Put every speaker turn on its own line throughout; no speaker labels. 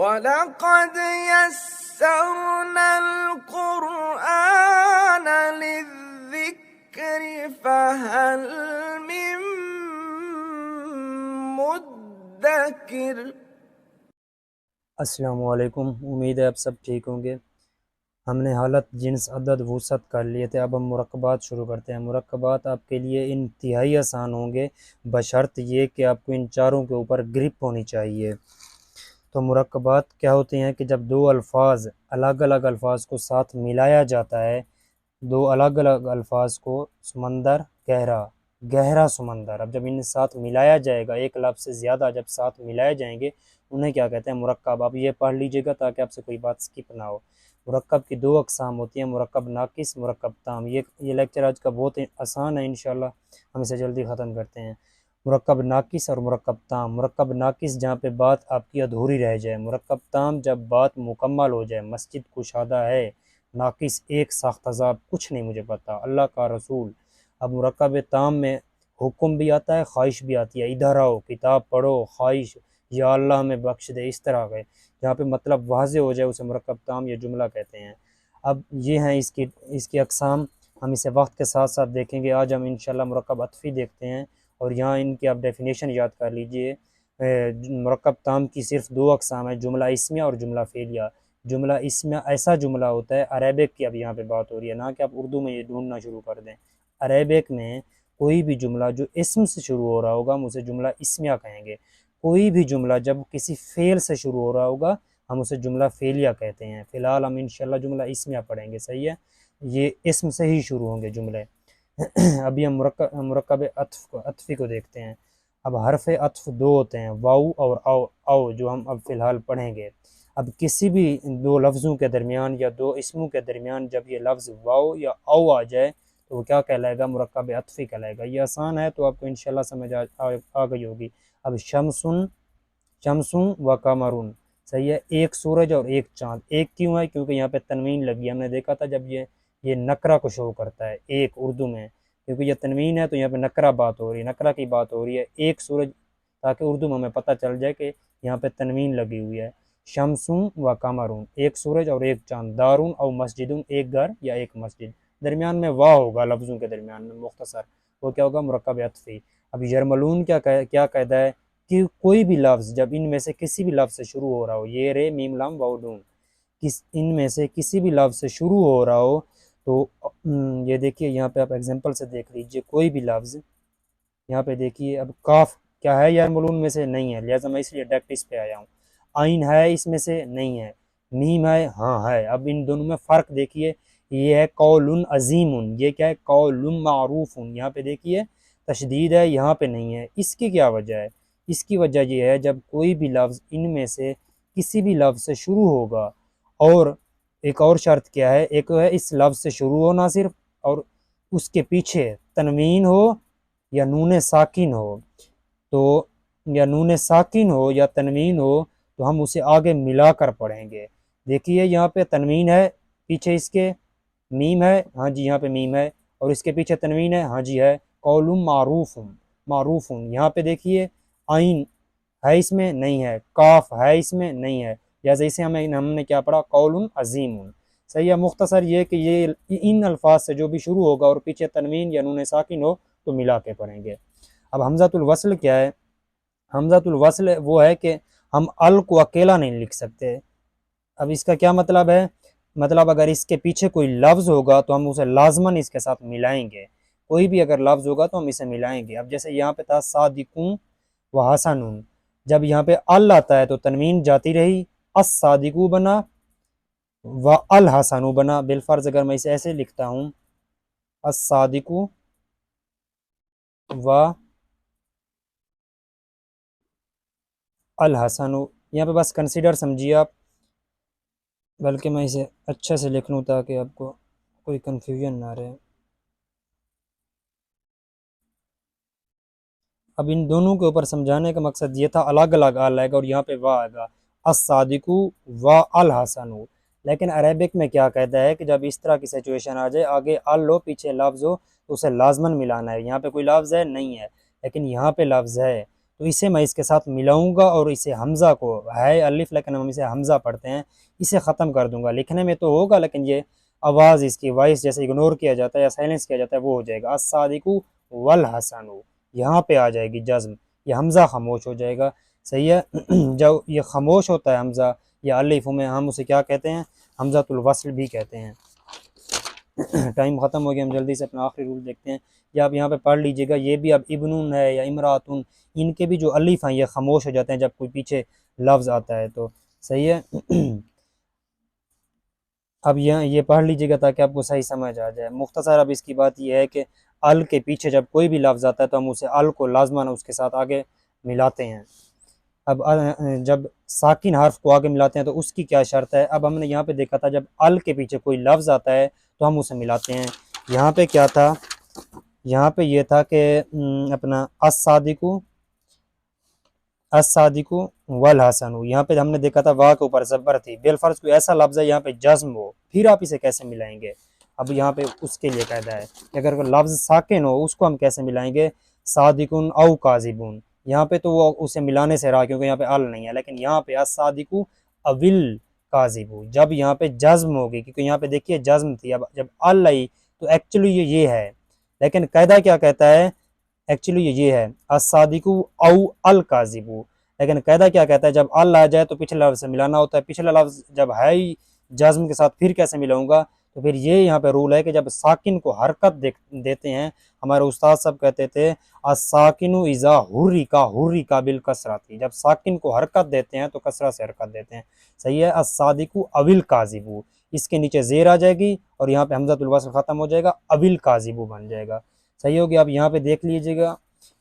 वलक़द यस्सरनल क़ुरआन लिज़्ज़िक्रि फ़हल मिन मुद्दकिर।
अस्सलामुअलैकुम। उम्मीद है आप सब ठीक होंगे। हमने हालत, जिन्स, अदद, वसअत कर लिए थे। अब हम मुरक्कबात शुरू करते हैं। मुरक्कबात आपके लिए इंतहाई आसान होंगे, बशर्त ये कि आपको इन चारों के ऊपर ग्रिप होनी चाहिए। तो मुरक्कबात क्या होते हैं कि जब दो अल्फाज, अलग अलग अल्फाज को साथ मिलाया जाता है, दो अलग अलग अल्फाज को, समंदर, गहरा, गहरा समंदर, अब जब इन्हें साथ मिलाया जाएगा, एक लफ्ज़ से ज़्यादा जब साथ मिलाए जाएंगे, उन्हें क्या कहते हैं? मुरक्कब। अब ये पढ़ लीजिएगा ताकि आपसे कोई बात स्किप ना हो। मुरक्कब की दो अक़साम होती हैं, मुरक्कब नाकिस, मुरक्कब ताम। ये लेक्चर आज का बहुत आसान है, इंशाल्लाह हम इसे जल्दी ख़त्म करते हैं। मुरक्कब नाकिस और मुरक्कब ताम। मुरक्कब नाकिस जहाँ पे बात आपकी अधूरी रह जाए, मुरक्कब ताम जब बात मुकम्मल हो जाए। मस्जिद कुशादा है, नाकिस एक साख्तज़ाब, कुछ नहीं मुझे पता, अल्लाह का रसूल। अब मुरक्कब ताम में हुक्म भी आता है, ख्वाहिश भी आती है, इधर आओ, किताब पढ़ो, ख्वाहिश, या अल्लाह हमें बख्श दे, इस तरह के जहाँ पे मतलब वाज़े हो जाए उसे मुरक्कब ताम या जुमला कहते हैं। अब ये हैं इसकी इसकी अक़साम। हम इसे वक्त के साथ साथ देखेंगे। आज हम इंशाल्लाह मुरक्कब अत्फ़ी देखते हैं, और यहाँ इनकी आप डेफिनेशन याद कर लीजिए। मुरक्कब ताम की सिर्फ दो अक़साम है, जुमला इस्मिया और जुमला फ़ेलिया। जुमला इस्मिया ऐसा जुमला होता है, अरेबिक की अब यहाँ पे बात हो रही है, ना कि आप उर्दू में ये ढूंढना शुरू कर दें। अरेबिक में कोई भी जुमला जो इस्म से शुरू हो रहा होगा, हम उसे जुमला इस्मिया कहेंगे। कोई भी जुमला जब किसी फ़ेल से शुरू हो रहा होगा, हम उसे जुमला फ़ेलिया कहते हैं। फ़िलहाल हम इंशाल्लाह जुमला इस्मिया पढ़ेंगे, सही है। ये इस्म से ही शुरू होंगे जुमले। अभी हम मुरक्कब अत्फ़ी को देखते हैं। अब हरफ अत्फ़ दो होते हैं, वाऊ और औ, जो हम अब फ़िलहाल पढ़ेंगे। अब किसी भी दो लफ्ज़ों के दरमियान या दो इसमों के दरमियान जब ये लफ्ज़ वाऊ या औ आ जाए तो वो क्या कहलाएगा? मुरक्कब अत्फ़ी कहलाएगा। ये आसान है, तो आपको इंशाल्लाह समझ आ गई होगी। अब शमसुन, शमसुन व कमरुन, सही है। एक सूरज और एक चाँद। एक क्यों है? क्योंकि यहाँ पे तनवीन लगी है। हमने देखा था जब ये नकरा को शो करता है, एक उर्दू में, क्योंकि ये तनवीन है तो यहाँ पे नकरा बात हो रही है, नकरा की बात हो रही है। एक सूरज, ताकि उर्दू में हमें पता चल जाए कि यहाँ पे तनवीन लगी हुई है। शमसुन व कमरुन, एक सूरज और एक चाँद। दारुन और मस्जिदुन, एक घर या एक मस्जिद। दरमियान में वाह होगा, लफ्ज़ों के दरमियान में मुख्तसर, वो क्या होगा? मुरक्कब अत्फ़ी। अब यरमलून क्या कहता है कि कोई भी लफ्ज़ जब इनमें से किसी भी लफ्ज़ से शुरू हो रहा हो, ये रे मीम लाम वाव नून, इनमें से किसी भी लफ्ज़ से शुरू हो रहा हो, तो ये देखिए यहाँ पे आप एग्जांपल से देख लीजिए। कोई भी लफ्ज़ यहाँ पे देखिए। अब काफ क्या है? यरमलून में से नहीं है, लिहाजा मैं इसलिए डायरेक्ट इस पे आया हूँ। आइन है इसमें से? नहीं है। मीम है? हाँ है। अब इन दोनों में फ़र्क देखिए। ये है कौलुन अजीमुन, ये क्या है? कौलुन मारूफुन। यहाँ पे देखिए तशदीद है, यहाँ पे नहीं है। इसकी क्या वजह है? इसकी वजह यह है जब कोई भी लफ्ज़ इनमें से किसी भी लफ्ज़ से शुरू होगा, और एक और शर्त क्या है? एक है इस लफ्ज़ से शुरू होना सिर्फ, और उसके पीछे तनवीन हो या नून साकिन हो, तो या नून साकिन हो या तनवीन हो, तो हम उसे आगे मिलाकर पढ़ेंगे। देखिए यहाँ पे तनवीन है, पीछे इसके मीम है, हाँ जी यहाँ पे मीम है, और इसके पीछे तनवीन है, हाँ जी है। कौलुम मारूफुन, मारूफुन। यहाँ पे देखिए आइन है इसमें? नहीं है। काफ है इसमें? नहीं है। जैसे इसे हमने क्या पढ़ा? कौलुन अजीमुन। सही है। मुख्तसर ये कि ये इन अल्फाज से जो भी शुरू होगा और पीछे तनवीन या नून साकिन हो, तो मिला के पढ़ेंगे। अब हमज़तुल वस्ल क्या है? हमज़तुल वस्ल वो है कि हम अल को अकेला नहीं लिख सकते। अब इसका क्या मतलब है? मतलब अगर इसके पीछे कोई लफ्ज़ होगा तो हम उसे लाजमन इसके साथ मिलाएंगे। कोई भी अगर लफ्ज़ होगा तो हम इसे मिलाएंगे। अब जैसे यहाँ पे था सादिकुन व हसनुन, जब यहाँ पे अल आता है तो तनवीन जाती रही, अस सादिकु बना व अल हसनु बना। बिलफर्ज अगर मैं इसे ऐसे लिखता हूँ, अस सादिकु व अल हसनु, यहाँ पे बस कंसिडर समझिए आप, बल्कि मैं इसे अच्छे से लिख लूँ ताकि आपको कोई कन्फ्यूजन ना रहे। अब इन दोनों के ऊपर समझाने का मकसद ये था, अलग अलग अल आएगा और यहाँ पे वाह आएगा, अस-सादिकु व अल हसनु। लेकिन अरेबिक में क्या कहता है कि जब इस तरह की सिचुएशन आ जाए, आगे अल हो पीछे लफ्ज़ हो, तो उसे लाजमन मिलाना है। यहाँ पे कोई लफ्ज़ है? नहीं है, लेकिन यहाँ पे लफ्ज़ है, तो इसे मैं इसके साथ मिलाऊंगा और इसे हमज़ा को है अलिफ लेकिन हम इसे हमज़ा पढ़ते हैं, इसे ख़त्म कर दूंगा। लिखने में तो होगा लेकिन ये आवाज़ इसकी वॉइस जैसे इग्नोर किया जाता है या साइलेंस किया जाता है वो हो जाएगा। अस्सादिकु वल हसनु, यहाँ पे आ जाएगी जज्म, ये हमज़ा खामोश हो जाएगा। सही है। जब ये खामोश होता है हमज़ा या अलिफ में, हम उसे क्या कहते हैं, हमज़ातुल वस्ल भी कहते हैं। टाइम ख़त्म हो गया, हम जल्दी से अपना आखिरी रूल देखते हैं। या आप यहाँ पे पढ़ लीजिएगा, ये भी अब इब्नुन है या इमरातुन, इनके भी जो अलिफ हैं ये खामोश हो जाते हैं जब कोई पीछे लफ्ज़ आता है तो। सही है। अब यहाँ ये पढ़ लीजिएगा ताकि आपको सही समझ आ जाए। मुख्तसर अब इसकी बात यह है कि अल के पीछे जब कोई भी लफ्ज़ आता है तो हम उसे अल को लाजमन उसके साथ आगे मिलाते हैं। अब जब साकिन हर्फ को आगे मिलाते हैं तो उसकी क्या शर्त है। अब हमने यहाँ पे देखा था जब अल के पीछे कोई लफ्ज़ आता है तो हम उसे मिलाते हैं। यहाँ पे क्या था, यहाँ पे ये था कि अपना अस्सादिकु वल हसनु, यहाँ पे हमने देखा था वाह के ऊपर ज़बर थी, बेलफर्ज कोई ऐसा लफ्ज़ है यहाँ पे जज्म हो, फिर आप इसे कैसे मिलाएंगे। अब यहाँ पे उसके लिए कायदा है कि अगर कोई लफ्ज़ साकिन हो उसको हम कैसे मिलाएंगे, सादिकुन औ काजिबुन। यहाँ पे तो वो उसे मिलाने से रहा क्योंकि यहाँ पे अल नहीं है, लेकिन यहाँ पे अस्सादिकु अविल काजिबु, जब यहाँ पे जज्म होगी क्योंकि यहाँ पे देखिए जज्म थी, अब जब अल आई तो एक्चुअली ये है, लेकिन कायदा क्या कहता है, एक्चुअली ये है अस्सादिकु औ अल काजिबु, लेकिन कायदा क्या कहता है जब अल आ जाए तो पिछले लफ्ज़ से मिलाना होता है। पिछला लफ्ज़ जब है ही जज्म के साथ फिर कैसे मिलाऊंगा, तो फिर ये यहाँ पे रूल है कि जब साकिन को हरकत देते हैं, हमारे उस्ताद सब कहते थे अस्साकिनु इज़ा हुर्रिका बिल कसरती, जब साकिन को हरकत देते हैं तो कसरा से हरकत देते हैं। सही है। अस्सादिकु अविल काजिबु, इसके नीचे ज़ेर आ जाएगी और यहाँ पे हमज़ातुल वस्ल ख़त्म हो जाएगा, अविल काजिबु बन जाएगा। सही हो गया। अब यहाँ पे देख लीजिएगा,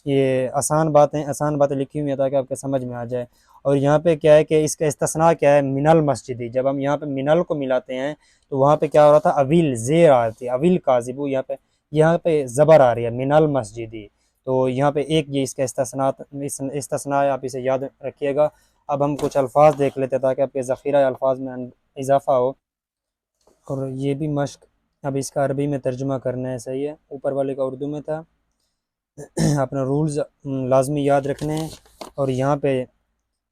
ये आसान बातें लिखी हुई है ताकि आपके समझ में आ जाए। और यहाँ पे क्या है कि इसका इस्तिस्ना क्या है, मिनल मस्जिदी, जब हम यहाँ पे मिनल को मिलाते हैं तो वहाँ पे क्या हो रहा था, अविल ज़ेर आ रही थी, अविल काजिबु, यहाँ पे ज़बर आ रही है, मिनल मस्जिदी। तो यहाँ पे एक ये इसका इस्तिस्ना है, आप इसे याद रखिएगा। अब हम कुछ अल्फाज देख लेते हैं ताकि आपके ज़ख़ीरा अल्फाज में इजाफ़ा हो, और ये भी मश्क अब इसका अरबी में तर्जुमा करना है। सही है। ऊपर वाले का उर्दू में था। अपना रूल्स लाजमी याद रखने हैं, और यहाँ पे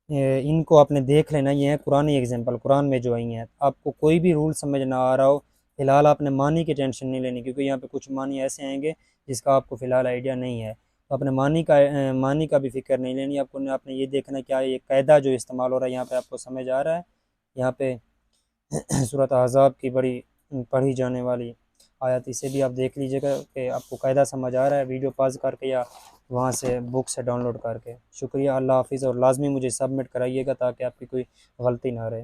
इनको आपने देख लेना, ये है कुरानी एग्जांपल, कुरान में जो आई हैं। आपको कोई भी रूल समझ ना आ रहा हो, फ़िलहाल आपने मानी की टेंशन नहीं लेनी, क्योंकि यहाँ पे कुछ मानी ऐसे आएंगे जिसका आपको फ़िलहाल आइडिया नहीं है, तो अपने मानी का भी फिक्र नहीं लेनी आपको। आपने ये देखना क्या ये कायदा जो इस्तेमाल हो रहा है यहाँ पे आपको समझ आ रहा है। यहाँ पे सूरत अहज़ाब की बड़ी पढ़ी जाने वाली आयत, इसे भी आप देख लीजिएगा कि आपको कायदा समझ आ रहा है, वीडियो पॉज करके या वहाँ से बुक से डाउनलोड करके। शुक्रिया, अल्लाह हाफिज़, और लाजमी मुझे सबमिट कराइएगा ताकि आपकी कोई गलती ना रहे।